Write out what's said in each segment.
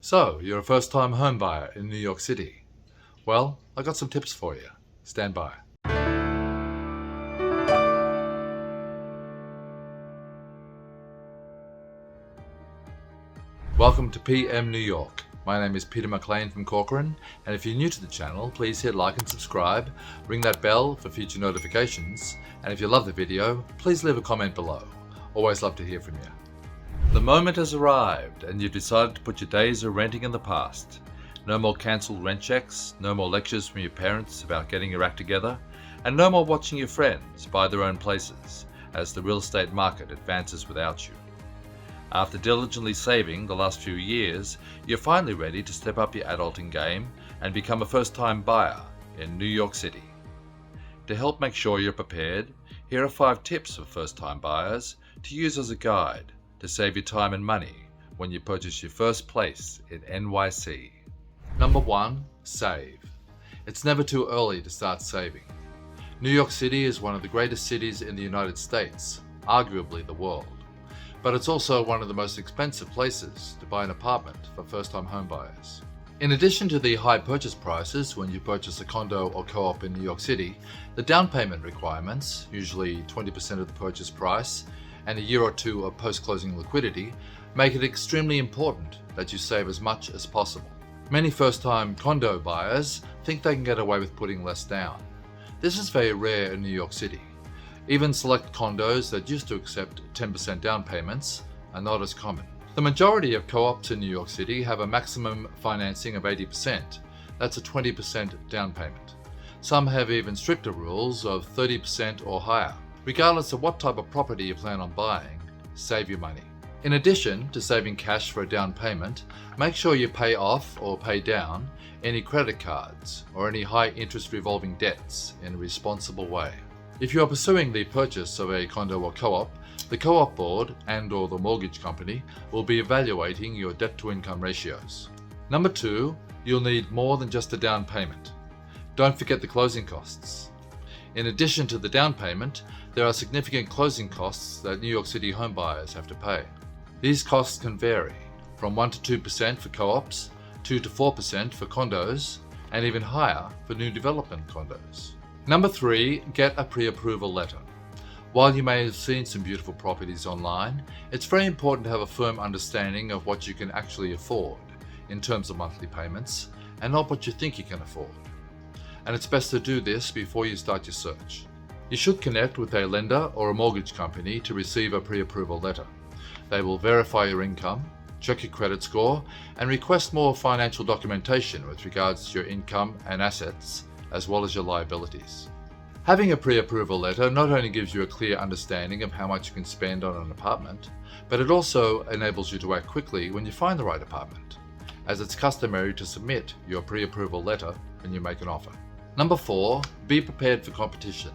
So, you're a first-time home buyer in New York City. Well, I got some tips for you. Stand by. Welcome to PM New York. My name is Peter.mclean from Corcoran, and if you're new to the channel, please hit like and subscribe, ring that bell for future notifications, and if you love the video, please leave a comment below. Always love to hear from you. The moment has arrived and you've decided to put your days of renting in the past. No more cancelled rent checks, no more lectures from your parents about getting your act together, and no more watching your friends buy their own places as the real estate market advances without you. After diligently saving the last few years, you're finally ready to step up your adulting game and become a first-time buyer in New York City. To help make sure you're prepared, here are 5 tips for first-time buyers to use as a guide to save you time and money when you purchase your first place in NYC. Number 1. Save. It's never too early to start saving. New York City is one of the greatest cities in the United States, arguably the world. But it's also one of the most expensive places to buy an apartment for first-time homebuyers. In addition to the high purchase prices when you purchase a condo or co-op in New York City, the down payment requirements, usually 20% of the purchase price, and a year or two of post-closing liquidity, make it extremely important that you save as much as possible. Many first-time condo buyers think they can get away with putting less down. This is very rare in New York City. Even select condos that used to accept 10% down payments are not as common. The majority of co-ops in New York City have a maximum financing of 80%. That's a 20% down payment. Some have even stricter rules of 30% or higher. Regardless of what type of property you plan on buying, save your money. In addition to saving cash for a down payment, make sure you pay off or pay down any credit cards or any high interest revolving debts in a responsible way. If you are pursuing the purchase of a condo or co-op, the co-op board and/or the mortgage company will be evaluating your debt to income ratios. Number 2, you'll need more than just a down payment. Don't forget the closing costs. In addition to the down payment, there are significant closing costs that New York City homebuyers have to pay. These costs can vary from 1 to 2% for co-ops, 2 to 4% for condos, and even higher for new development condos. Number 3, get a pre-approval letter. While you may have seen some beautiful properties online, it's very important to have a firm understanding of what you can actually afford in terms of monthly payments, and not what you think you can afford. And it's best to do this before you start your search. You should connect with a lender or a mortgage company to receive a pre-approval letter. They will verify your income, check your credit score, and request more financial documentation with regards to your income and assets, as well as your liabilities. Having a pre-approval letter not only gives you a clear understanding of how much you can spend on an apartment, but it also enables you to act quickly when you find the right apartment, as it's customary to submit your pre-approval letter when you make an offer. Number 4, be prepared for competition.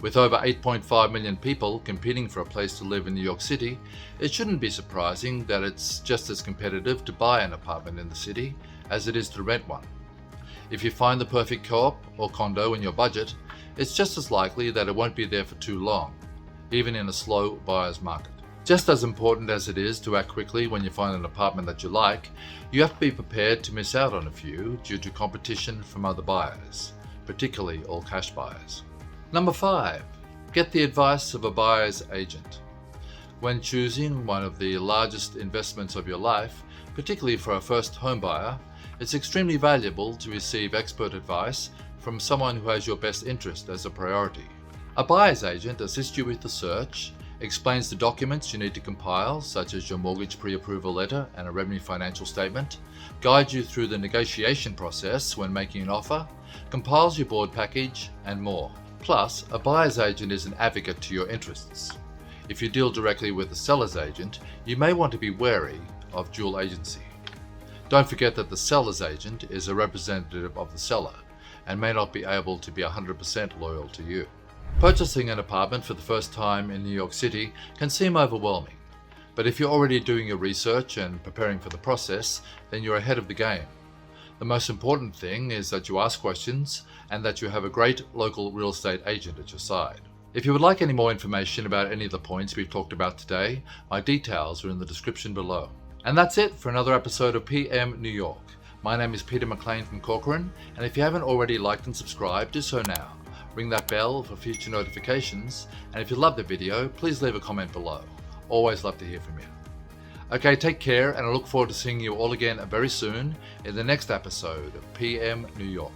With over 8.5 million people competing for a place to live in New York City, it shouldn't be surprising that it's just as competitive to buy an apartment in the city as it is to rent one. If you find the perfect co-op or condo in your budget, it's just as likely that it won't be there for too long, even in a slow buyer's market. Just as important as it is to act quickly when you find an apartment that you like, you have to be prepared to miss out on a few due to competition from other buyers, particularly all cash buyers. Number 5, get the advice of a buyer's agent. When choosing one of the largest investments of your life, particularly for a first home buyer, it's extremely valuable to receive expert advice from someone who has your best interest as a priority. A buyer's agent assists you with the search, explains the documents you need to compile, such as your mortgage pre-approval letter and a revenue financial statement, guides you through the negotiation process when making an offer, compiles your board package, and more. Plus, a buyer's agent is an advocate to your interests. If you deal directly with the seller's agent, you may want to be wary of dual agency. Don't forget that the seller's agent is a representative of the seller and may not be able to be 100% loyal to you. Purchasing an apartment for the first time in New York City can seem overwhelming, but if you're already doing your research and preparing for the process, then you're ahead of the game. The most important thing is that you ask questions and that you have a great local real estate agent at your side. If you would like any more information about any of the points we've talked about today, my details are in the description below. And that's it for another episode of PM New York. My name is Peter McLean from Corcoran, and if you haven't already liked and subscribed, do so now. Ring that bell for future notifications, and if you love the video, please leave a comment below. Always love to hear from you. Okay, take care, and I look forward to seeing you all again very soon in the next episode of PM New York.